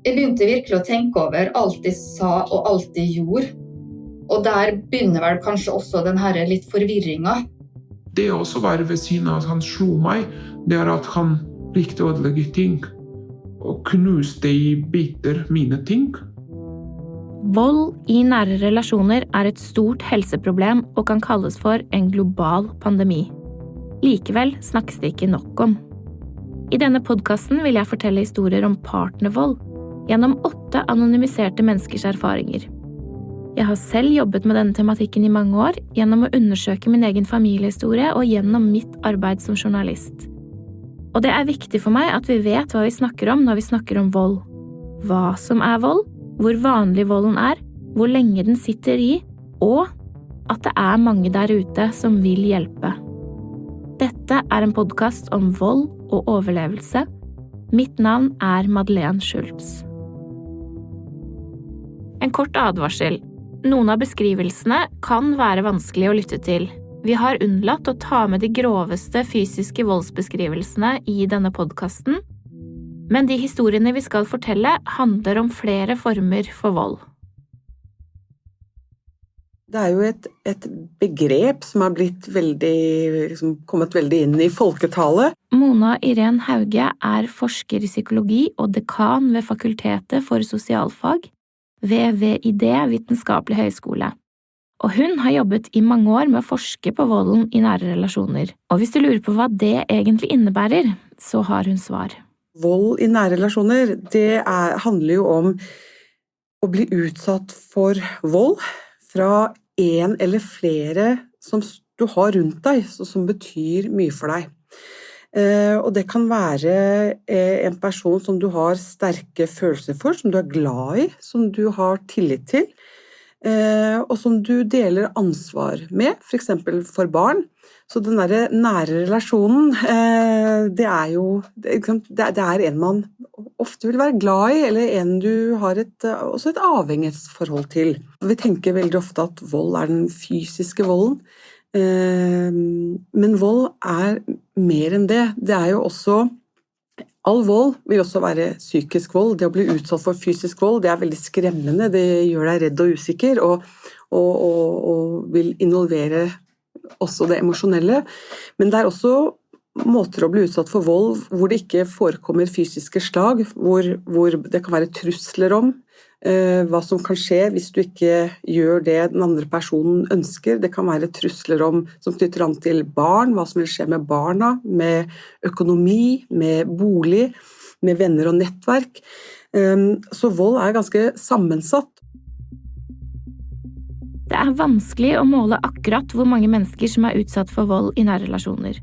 Jeg begynte virkelig å tenke over alt de sa og alt de gjorde. Og der begynner vel kanskje også den her litt forvirringen. Det å også være ved siden av at han slo meg, det at han likte å ødelegge ting. Og knuste i biter mine ting. Vold i nære relasjoner et stort helseproblem og kan kalles for en global pandemi. Likevel snakkes det ikke nok om. I denne podcasten vil jeg fortelle historier om partnervold gjennom 8 anonymiserte menneskers erfaringer. Jeg har selv jobbet med denne tematikken i mange år gjennom å undersøke min egen familiehistorie og gjennom mitt arbeid som journalist. Og det viktig for meg at vi vet hva vi snakker om når vi snakker om vold. Hva som vold, hvor vanlig volden hvor lenge den sitter i, og at det mange der ute som vil hjelpe. Dette en podcast om vold og overlevelse. Mitt navn Madeleine Schultz. En kort advarsel. Noen av beskrivelsene kan være vanskelig å lytte til. Vi har unnlatt å ta med de groveste fysiske voldsbeskrivelsene i denne podcasten, men de historiene vi skal fortelle handler om flere former for vold. Det jo et begrep som har blitt kommet veldig inn i folketale. Mona Irene Hauge forsker i psykologi og dekan ved Fakultetet for sosialfag ved VID Vitenskapelig høyskole. Og hun har jobbet i mange år med å forske på volden i nære relasjoner. Og hvis du lurer på hva det egentlig innebærer, så har hun svar. Vold i nære relasjoner, det handler jo om å bli utsatt for vold fra en eller flere som du har rundt deg, som betyr mye for deg. Og det kan være en person som du har sterke følelser for, som du glad i, som du har tillit til, og som du deler ansvar med, for eksempel for barn. Så den der nære relasjonen, det en man ofte vil være glad i, eller en du har også et avhengighetsforhold til. Vi tenker veldig ofte at vold den fysiske volden, men vold mer enn det. Det jo også, all vold vil også være psykisk vold. Det å bli utsatt for fysisk vold, det veldig skremmende. Det gjør deg redd og usikker, og vil involvere også det emosjonelle. Men det også måter å bli utsatt for vold hvor det ikke forekommer fysiske slag, hvor det kan være trusler om hva som kan skje hvis du ikke gjør det den andre personen ønsker. Det kan være trusler som knytter an til barn, hva som vil skje med barna, med økonomi, med bolig, med venner og nettverk. Så vold ganske sammensatt. Det vanskelig å måle akkurat hvor mange mennesker som utsatt for vold i nære relasjoner.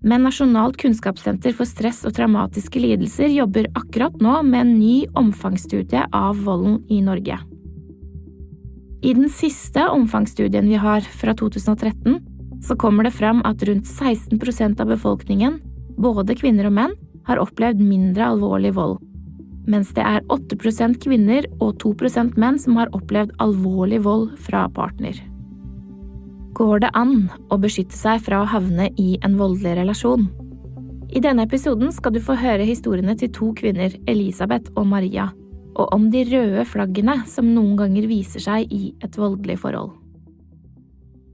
Men Nasjonalt kunnskapssenter for stress og traumatiske lidelser jobber akkurat nå med en ny omfangsstudie av volden i Norge. I den siste omfangsstudien vi har fra 2013, så kommer det fram at rundt 16% av befolkningen, både kvinner og menn, har opplevd mindre alvorlig vold, mens det 8% kvinner og 2% menn som har opplevd alvorlig vold fra partner. Går det an å beskytte seg fra å havne i en voldelig relasjon? I denne episoden skal du få høre historiene til 2 kvinner, Elisabeth og Maria, og om de røde flaggene som noen ganger viser seg i et voldelig forhold.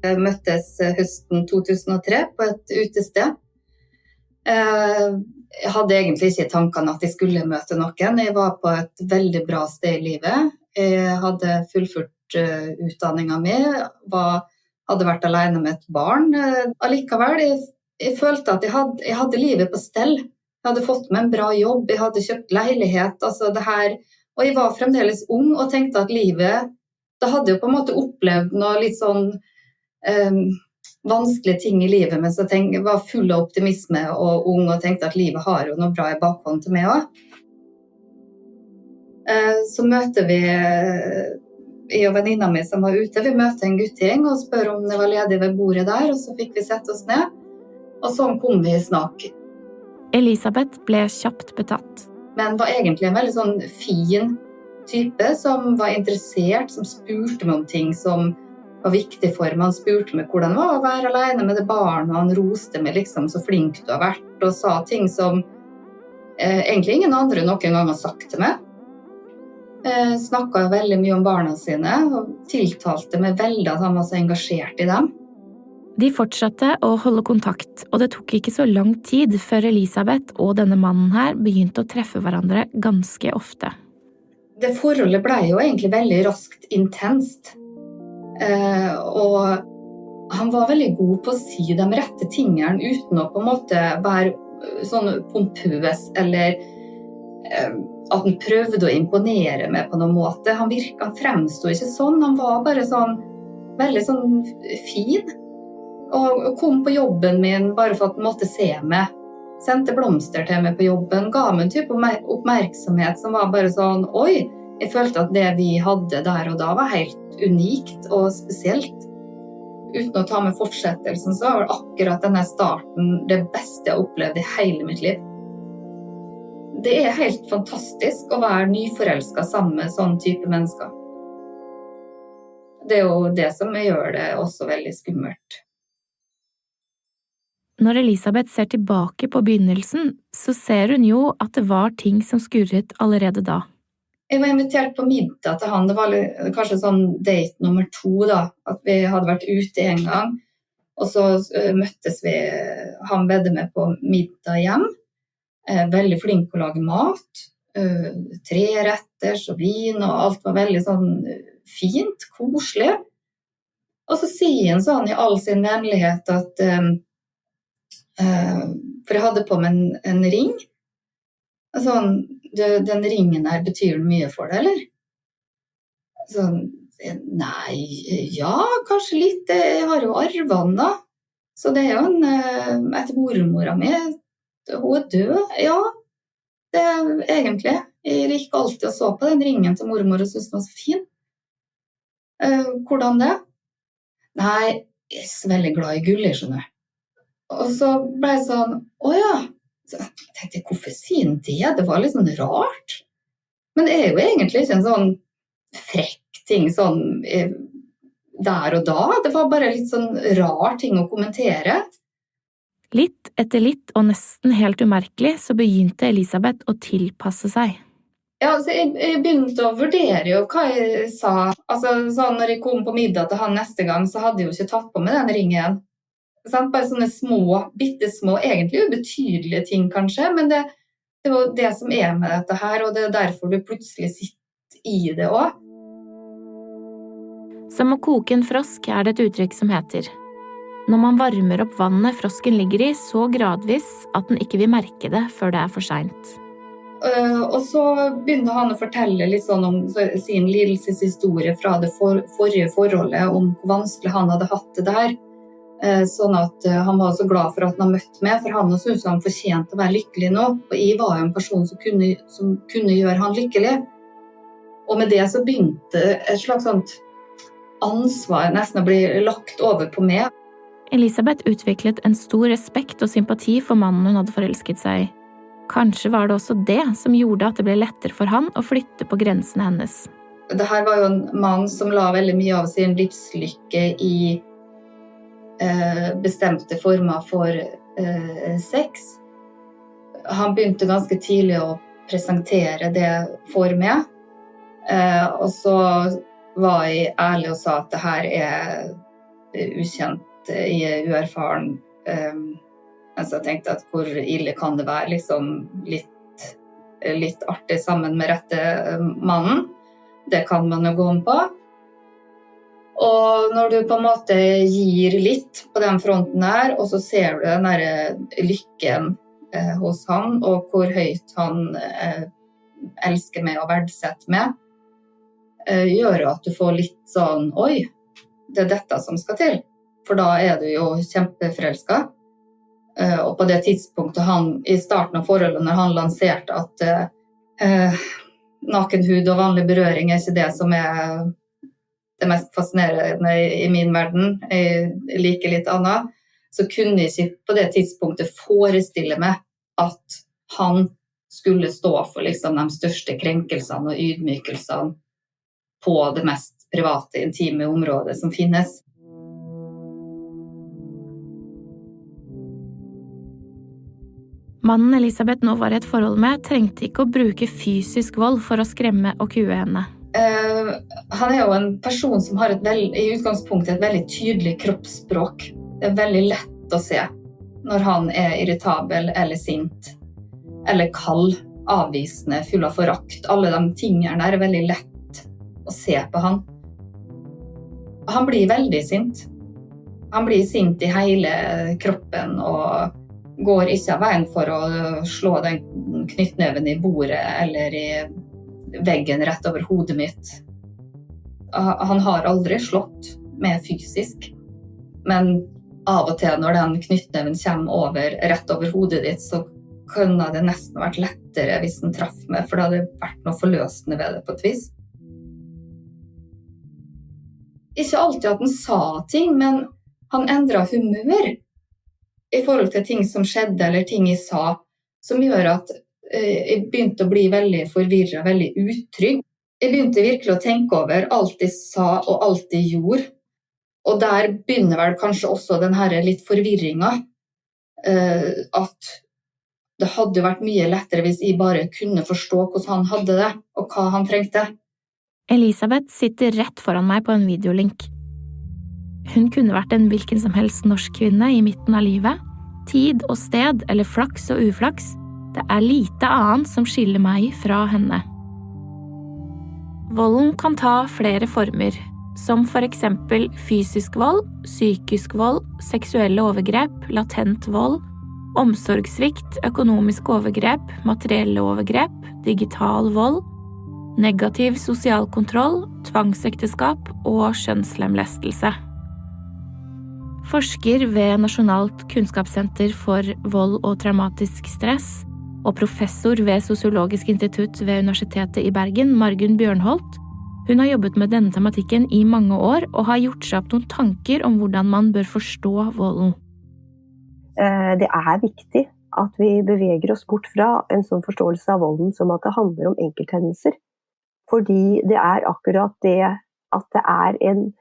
Jeg møttes høsten 2003 på et utested. Jeg hadde egentlig ikke i tankene at jeg skulle møte noen. Jeg var på et veldig bra sted i livet. Jeg hadde fullført utdanningen min, hadde vært alene med et barn. Allikevel, jeg følte at jeg hadde livet på stell. Jeg hadde fått meg en bra jobb, jeg hadde kjøpt leilighet, og jeg var fremdeles ung og tenkte at livet, da hadde jeg på en måte opplevd noe litt sånn vanskelige ting i livet, men så jeg var full av optimisme og ung og tenkte at livet har jo noe bra i bakhånd til meg også. Så møter vi jeg og venninna mi som var ute, vi møtte en guttegjeng og spør om det var ledig ved bordet der, og så fikk vi sette oss ned, og sånn kom vi i snakk. Elisabeth ble kjapt betatt. Men var egentlig en veldig sånn fin type som var interessert, som spurte meg om ting, som var viktig for meg. Han spurte meg hvordan det var å være alene med det barnet, og han roste meg liksom så flink du har vært, og sa ting som egentlig ingen andre noen gang har sagt til meg. Snakket veldig mye om barna sine, og tiltalte meg veldig at han var så engasjert i dem. De fortsatte å holde kontakt, og det tok ikke så lang tid før Elisabeth og denne mannen her begynte å treffe hverandre ganske ofte. Det forholdet ble jo egentlig veldig raskt intenst. Og han var veldig god på å si de rette tingene uten å på en måte være sånn pompøs eller at han prøvde å imponere meg på noen måte. Han fremstod ikke sånn, han var bare sånn veldig sånn fin og kom på jobben min bare for at han måtte se meg. Sendte blomster til meg på jobben, ga meg en type oppmerksomhet som var bare sånn, oi, jeg følte at det vi hadde der og da var helt unikt og spesielt. Uten å ta med fortsettelsen, så var akkurat denne starten det beste jeg opplevde i hele mitt liv. Det helt fantastisk å være nyforelsket sammen med sånn type mennesker. Det jo det som gjør det også veldig skummelt. Når Elisabeth ser tilbake på begynnelsen, så ser hun jo at det var ting som skurret allerede da. Jeg var invitert på middag til han. Det var kanskje sånn date nummer 2 da, at vi hadde vært ute en gang, og så møttes vi, han bedde meg på middag hjem, veldig flink å lage mat, 3 retters og vin, og alt var veldig sånn fint, koselig. Og så sier han sånn i all sin vennlighet at, for jeg hadde på meg en ring, sånn, den ringen her betyr mye for deg, eller? Sånn, nei, ja, kanskje litt, jeg har jo arvet den da. Så det jo etter mormora mi, hun død, ja, det egentlig. Jeg gikk alltid og så på den ringen til mormor og syntes den var så fin. Hvordan det? Nei, jeg så veldig glad i gull, jeg skjønner. Og så ble jeg sånn, åja, så jeg tenkte, hvorfor sier han det? Det var litt sånn rart. Men det jo egentlig ikke en sånn frekk ting sånn der og da. Det var bare litt sånn rar ting å kommentere. Litt etter litt, og nesten helt umerkelig, så begynte Elisabeth å tilpasse seg. Ja, altså jeg begynte å vurdere jo hva jeg sa. Altså, sånn når jeg kom på middag til han neste gang, så hadde jeg jo ikke tatt på meg den ringen. Bare sånne små, bittesmå, egentlig ubetydelige ting kanskje, men det var det som med dette her, og det derfor du plutselig sitter i det også. Som å koke en frosk det et uttrykk som heter: når man varmer opp vannet frosken ligger i så gradvis at den ikke vil merke det før det for sent. Og så begynte han å fortelle litt sånn om sin lidelseshistorie fra det forrige forholdet, om hvor vanskelig han hadde hatt det der. Sånn at han var så glad for at han har møtt meg, for han syntes han fortjente å være lykkelig nå, og jeg var jo en person som kunne gjøre han lykkelig. Og med det så begynte et slags sånt ansvar nesten å bli lagt over på meg. Elisabeth utviklet en stor respekt og sympati for mannen hun hadde forelsket seg i. Kanskje var det også det som gjorde at det ble lettere for han å flytte på grensene hennes. Dette var jo en mann som la veldig mye av sin livslykke i bestemte former for sex. Han begynte ganske tidlig å presentere det for meg, og så var jeg ærlig og sa at det her ukjent, jeg uerfaren. Så jeg tenkte at hvor ille kan det være, liksom litt artig sammen med rette mannen. Det kan man jo gå om på. Og når du på en måte gir litt på den fronten der, og så ser du den der lykken hos han, og hvor høyt han elsker meg og verdsetter meg, gjør at du får litt sånn, oi, det dette som skal til. For da du jo kjempeforelsket. Og på det tidspunktet i starten av forholdet, når han lanserte at nakenhud og vanlig berøring ikke det som det mest fascinerende i min verden, jeg liker litt annet, så kunne jeg ikke på det tidspunktet forestille meg at han skulle stå for liksom de største krenkelsene og ydmykelsene på det mest private, intime område som finnes. Mannen Elisabeth nå var i et forhold med trengte ikke å bruke fysisk vold for å skremme og kue henne. Han jo en person som har i utgangspunktet et veldig tydelig kroppsspråk. Det veldig lett å se når han irritabel eller sint, eller kald, avvisende, full av forakt. Alle de tingene der veldig lett å se på han. Han blir veldig sint. Han blir sint i hele kroppen og går ikke av veien for å slå den knyttneven i bordet eller i veggen rett over hodet mitt. Han har aldri slått med fysisk, men av og til når den knyttneven kommer rett over hodet ditt, så kunne det nesten vært lettere hvis den traff meg, for det hadde vært noe forløsende ved det på et vis. Ikke alltid at han sa ting, men han endret humør i forhold til ting som skjedde eller ting jeg sa, som gjør at jeg begynte å bli veldig forvirret, veldig utrygg. Jeg begynte virkelig å tenke over alt jeg sa og alt jeg gjorde. Og der begynner vel kanskje også den her litt forvirringen, at det hadde vært mye lettere hvis jeg bare kunne forstå hvordan han hadde det, og hva han trengte. Elisabeth sitter rett foran meg på en videolink. Hun kunne vært en hvilken som helst norsk kvinne i midten av livet. Tid og sted, eller flaks og uflaks. Det lite annet som skiller meg fra henne. Volden kan ta flere former, som for eksempel fysisk vold, psykisk vold, seksuelle overgrep, latent vold, omsorgssvikt, økonomisk overgrep, materielle overgrep, digital vold, negativ sosial kontroll, tvangsekteskap og kjønnslemlestelse. Forsker ved Nasjonalt kunnskapssenter for vold og traumatisk stress og professor ved Sosiologisk institutt ved Universitetet i Bergen, Margunn Bjørnholt, hun har jobbet med denne tematikken i mange år og har gjort seg opp noen tanker om hvordan man bør forstå volden. Det viktig at vi beveger oss bort fra en sånn forståelse av volden som at det handler om enkelthendelser. Fordi det akkurat det at det en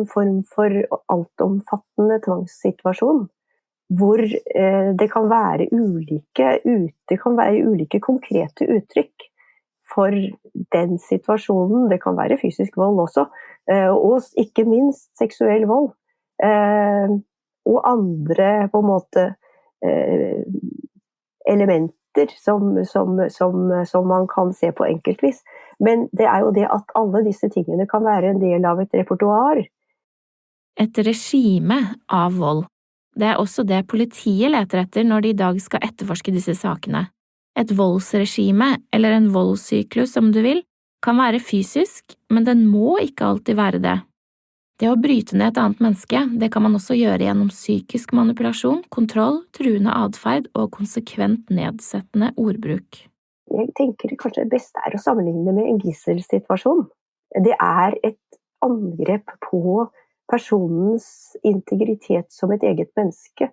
form for altomfattende tvangssituasjon, hvor det kan være ulike konkrete uttrykk for den situasjonen. Det kan være fysisk vold også, og ikke minst seksuell vold, og andre på en måte elementer som man kan se på enkeltvis. Men det jo det at alle disse tingene kan være en del av et repertoar. Et regime av vold. Det også det politiet leter etter når de i dag skal etterforske disse sakene. Et voldsregime, eller en voldssyklus om du vil, kan være fysisk, men den må ikke alltid være det. Det å bryte ned et annet menneske, det kan man også gjøre gjennom psykisk manipulasjon, kontroll, truende atferd og konsekvent nedsettende ordbruk. Jeg tenker kanskje det beste å sammenligne med en gisselsituasjon. Det et angrep på personens integritet som et eget menneske,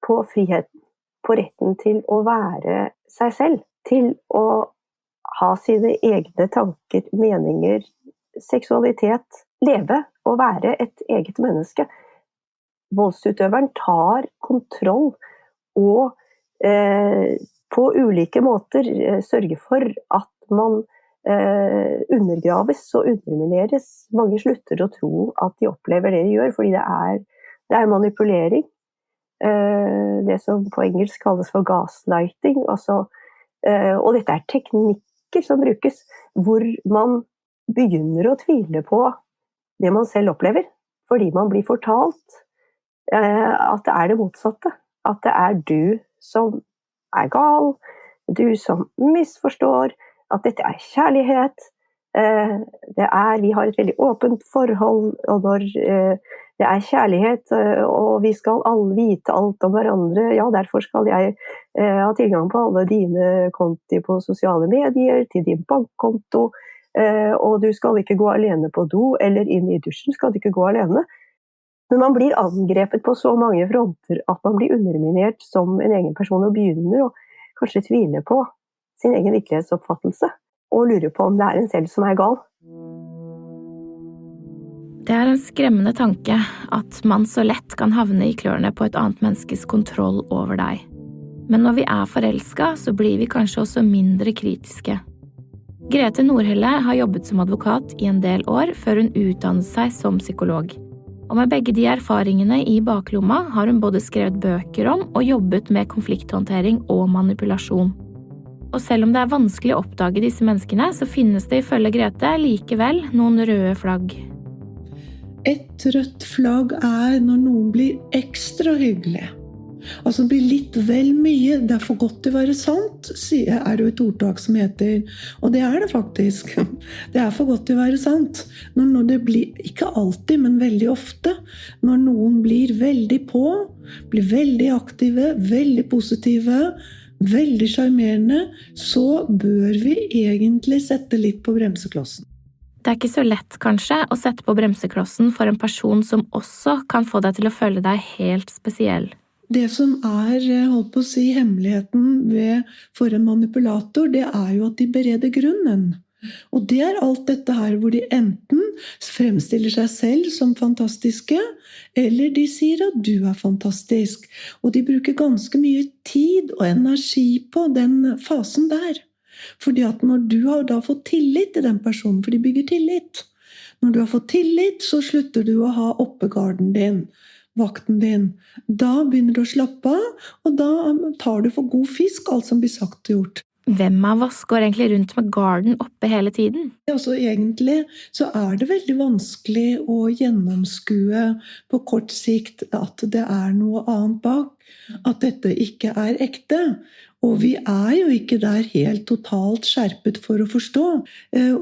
på friheten, på retten til å være seg selv, til å ha sine egne tanker, meninger, seksualitet, leve og være et eget menneske. Voldsutøveren tar kontroll og på ulike måter sørger for at man undergraves og undermineres. Mange slutter å tro at de opplever det de gjør, fordi det manipulering. Det som på engelsk kalles for gaslighting. Og dette teknikker som brukes, hvor man begynner å tvile på det man selv opplever, fordi man blir fortalt at det det motsatte. At det du som gal, du som misforstår, at dette kjærlighet. Vi har et veldig åpent forhold, og når det kjærlighet, og vi skal alle vite alt om hverandre, ja, derfor skal jeg ha tilgang på alle dine konti på sosiale medier, til din bankkonto, og du skal ikke gå alene på do, eller inn i dusjen skal du ikke gå alene. Men man blir angrepet på så mange fronter at man blir underminert som en egen person og begynner å kanskje tvile på sin egen virkelighetsoppfattelse og lurer på om det en selv som gal. Det en skremmende tanke at man så lett kan havne I klørne på et annet menneskes kontroll over deg. Men når vi forelsket, så blir vi kanskje også mindre kritiske. Grete Nordhelle har jobbet som advokat I en del år før hun utdannet seg som psykolog. Og med begge de erfaringene I baklomma har hun både skrevet bøker om og jobbet med konflikthåndtering og manipulasjon. Og selv om det vanskelig å oppdage disse menneskene, så finnes det ifølge Grete likevel noen røde flagg. Et rødt flagg når noen blir ekstra hyggelig. Altså det blir litt vel mye, det for godt til å være sant, det jo et ordtak som heter, og det det faktisk. Det for godt til å være sant. Når det blir, ikke alltid, men veldig ofte, når noen blir veldig på, blir veldig aktive, veldig positive, veldig charmerende, så bør vi egentlig sette litt på bremseklossen. Det ikke så lett, kanskje, å sette på bremseklossen for en person som også kan få deg til å føle deg helt spesiell. Det som holdt på å si, hemmeligheten for en manipulator, det jo at de bereder grunnen. Og det alt dette her hvor de enten fremstiller seg selv som fantastiske, eller de sier at du fantastisk. Og de bruker ganske mye tid og energi på den fasen der. Fordi at når du har da fått tillit til den personen, for de bygger tillit. Når du har fått tillit, så slutter du å ha oppegarden din, vakten din. Da begynner du å slappe av, og da tar du for god fisk alt som blir sagt og gjort. Hvem av oss går egentlig rundt med garden oppe hele tiden? Altså egentlig så det veldig vanskelig å gjennomskue på kort sikt at det noe annet bak, at dette ikke ekte. Og vi jo ikke der helt totalt skjerpet for å forstå.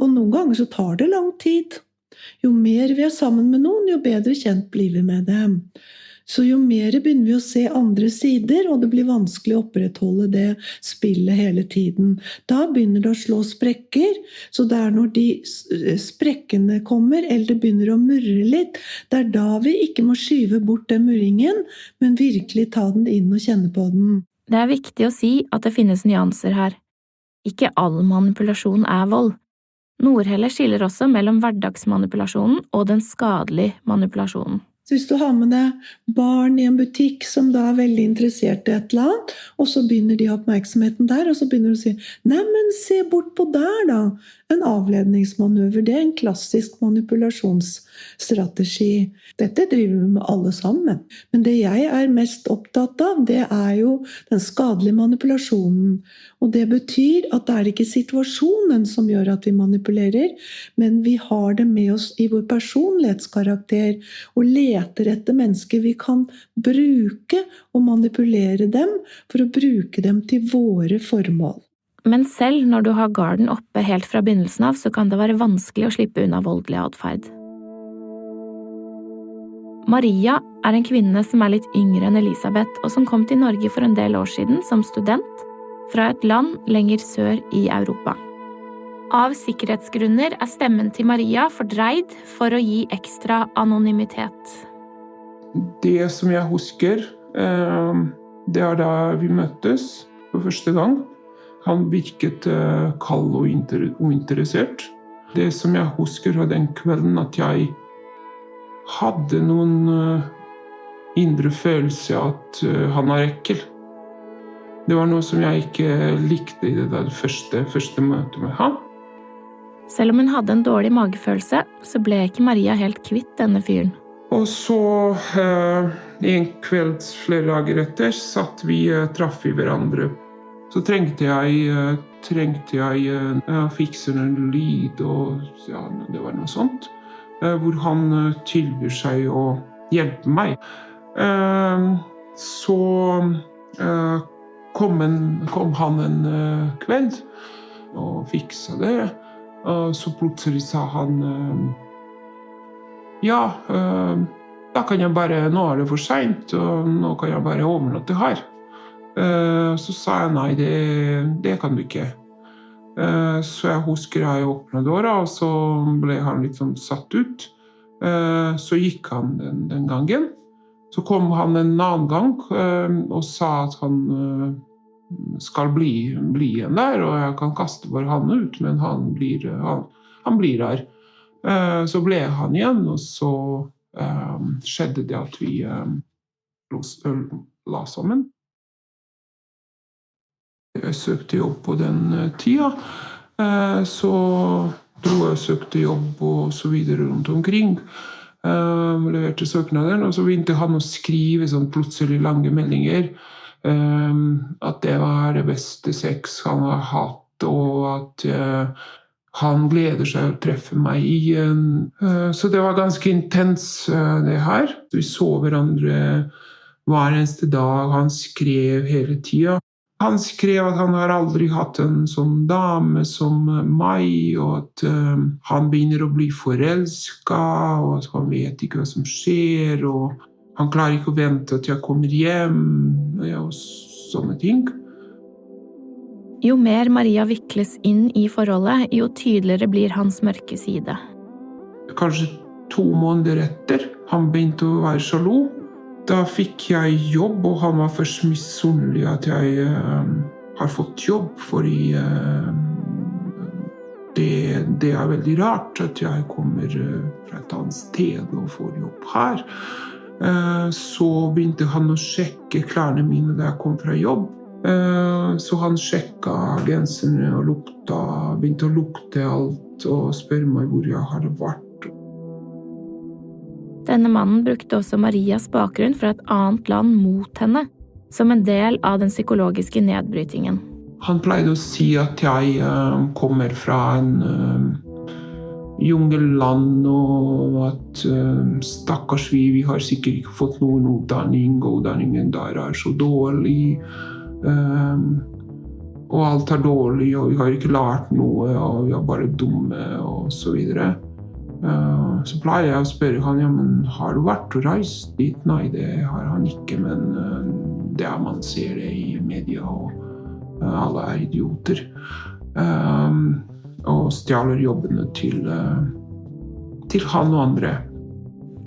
Og noen ganger så tar det lang tid. Jo mer vi sammen med noen, jo bedre kjent blir vi med dem. Så jo mer begynner vi å se andre sider, og det blir vanskelig å opprettholde det spillet hele tiden. Da begynner det å slå sprekker, så det når de sprekkene kommer, eller det begynner å murre litt, det da vi ikke må skyve bort den murringen, men virkelig ta den inn og kjenne på den. Det viktig å si at det finnes nyanser her. Ikke all manipulasjon vold. Nordhelle skiller også mellom hverdagsmanipulasjonen og den skadelige manipulasjonen. Så hvis du har med deg barn I en butikk som da veldig interessert I et eller annet, og så begynner de oppmerksomheten der, og så begynner du å si, nei, men se bort på der da. En avledningsmanøver, det en klassisk manipulasjonsstrategi. Dette driver vi med alle sammen. Men det jeg mest opptatt av, det jo den skadelige manipulasjonen. Og det betyr at det ikke situasjonen som gjør at vi manipulerer, men vi har det med oss I vår personlighetskarakter, og leter etter mennesker vi kan bruke og manipulere dem, for å bruke dem til våre formål. Men selv når du har garden oppe helt fra begynnelsen av, så kan det være vanskelig å slippe unna voldelig atferd. Maria en kvinne som litt yngre enn Elisabeth, og som kom til Norge for en del år siden som student, fra et land lenger sør I Europa. Av sikkerhetsgrunner stemmen til Maria fordreid for å gi ekstra anonymitet. Det som jeg husker, det da vi møttes for første gang. Han virket kald og uinteressert. Det som jeg husker av den kvelden, at jeg hadde noen indre følelse at han ekkel. Det var noe som jeg ikke likte I det der første møtet med han. Selv om hun hadde en dårlig magefølelse, så ble ikke Maria helt kvitt denne fyren. Og så en kveld flere dager etter satt vi traff I hverandre. Så trengte jeg fikse en lyd, og ja, det var noe sånt, hvor han tilbyr seg å hjelpe meg. Så kom han en kveld og fiksa det, og så plutselig sa han, ja, da kan jeg bare, nå det for sent, og nå kan jeg bare overnatte her. Så sa jeg nei, det kan du ikke. Så jeg husker jeg åpnet døra, og så ble han litt sånn satt ut. Så gikk han den gangen. Så kom han en annen gang og sa at han skal bli igjen der, og jeg kan kaste bare han ut, men han blir her. Så ble han igjen, og så skjedde det at vi la sammen. Jeg søkte jobb på den tida, så dro jeg og søkte jobb og så videre rundt omkring. Leverte søknaden, og så begynte han å skrive sånn plutselig lange meldinger. At det var det beste sex han har hatt, og at han gleder seg å treffe meg igjen. Så det var ganske intens, det her. Vi så hverandre hver eneste dag. Han skrev hele tida. Han skrev at han har aldri hatt en sånn dame som meg, og at han begynner å bli forelsket, og at han vet ikke hva som skjer, og han klarer ikke å vente til jeg kommer hjem, og sånne ting. Jo mer Maria vikles inn i forholdet, jo tydeligere blir hans mørke side. Kanskje 2 måneder etter, han begynte å være sjalu. Da fikk jeg jobb, og han var først misunnelig at jeg har fått jobb, fordi det er veldig rart at jeg kommer fra et annet sted og får jobb her. Så begynte han å sjekke klærne mine da jeg kom fra jobb. Så han sjekket genserne og begynte å lukte alt og spørre meg hvor jeg hadde vært. Denne mannen brukte også Marias bakgrunn fra et annet land mot henne, som en del av den psykologiske nedbrytingen. Han pleide å si at jeg kommer fra en jungelland, og at stakkars vi har sikkert ikke fått noen utdanning, og utdanningen der er så dårlig. Og alt er dårlig, og vi har ikke lært noe, og vi er bare dumme, og så videre. Så pleier jeg å spørre han, ja, men har du vært og reist dit? Nei, det har han ikke, men det er man ser det i media, og alle er idioter. Og stjeler jobbene til han og andre.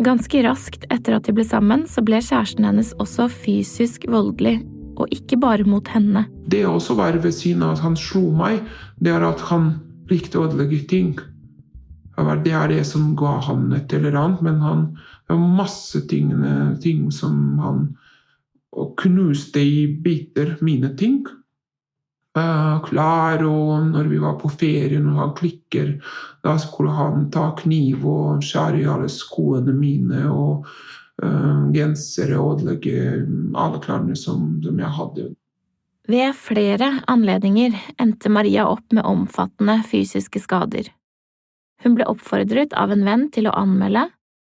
Ganske raskt etter at de ble sammen, så ble kjæresten hennes også fysisk voldelig, og ikke bare mot henne. Det også var ved siden av at han slo meg, det er at han likte å ødelegge ting. Det er det som ga han et eller annet, men det var masse ting som han knuste i biter, mine ting. Klær, og når vi var på ferien og han klikker, da skulle han ta kniv og skjære i alle skoene mine og gensere og ødelegge alle klærne som jeg hadde. Ved flere anledninger endte Maria opp med omfattende fysiske skader. Hun ble oppfordret av en venn til å anmelde,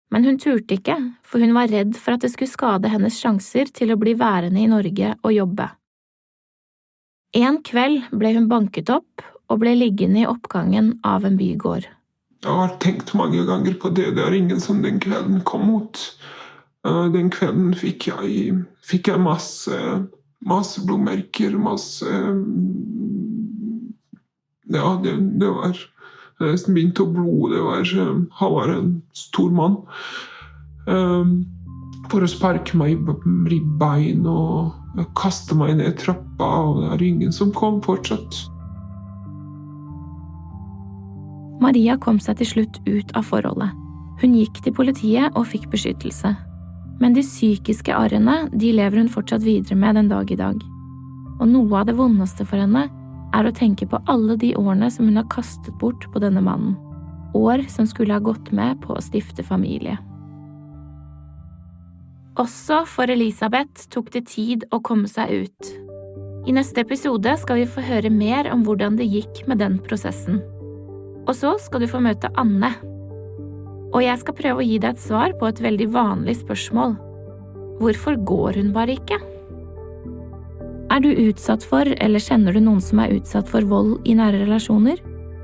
men hun turte ikke, for hun var redd for at det skulle skade hennes sjanser til å bli værende i Norge og jobbe. En kveld ble hun banket opp og ble liggende i oppgangen av en bygård. Jeg har tenkt mange ganger på det. Det er ingen som den kvelden kom ut. Den kvelden fikk jeg masse blodmerker, ja, det var nesten begynt å blod. Han var en stor mann. For å sparke meg i ribbein og kaste meg ned trappa, og det er ingen som kom fortsatt. Maria kom seg til slutt ut av forholdet. Hun gikk til politiet og fikk beskyttelse. Men de psykiske arrene, de lever hun fortsatt videre med den dag i dag. Og noe av det vondeste for henne er å tenke på alle de årene som hun har kastet bort på denne mannen. År som skulle ha gått med på å stifte familie. Også for Elisabeth tok det tid å komme seg ut. I neste episode skal vi få høre mer om hvordan det gikk med den prosessen. Og så skal du få møte Anne. Og jeg skal prøve å gi deg et svar på et veldig vanlig spørsmål. Hvorfor går hun bare ikke? Er du utsatt for, eller kjenner du noen som er utsatt for vold i nære relasjoner?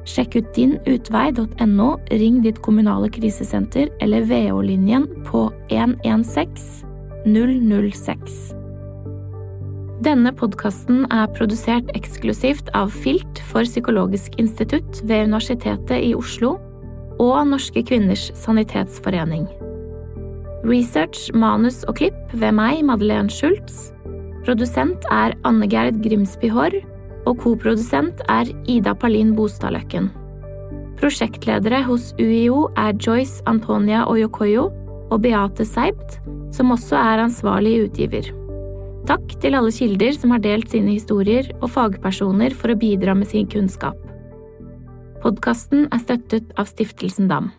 Sjekk ut dinutvei.no, ring ditt kommunale krisesenter eller VO-linjen på 116 006. Denne podcasten er produsert eksklusivt av Filt for Psykologisk Institutt ved Universitetet i Oslo og Norske Kvinners Sanitetsforening. Research, manus og klipp ved meg, Madeleine Schultz. Produsent er Anne-Gerd Grimsby Haarr, og koprodusent er Ida Palin Bostadløkken. Prosjektledere hos UiO Joyce Antonia Oyokoyo og Beate Seibt, som også ansvarlig utgiver. Takk til alle kilder som har delt sine historier og fagpersoner for å bidra med sin kunnskap. Podcasten støttet av Stiftelsen DAM.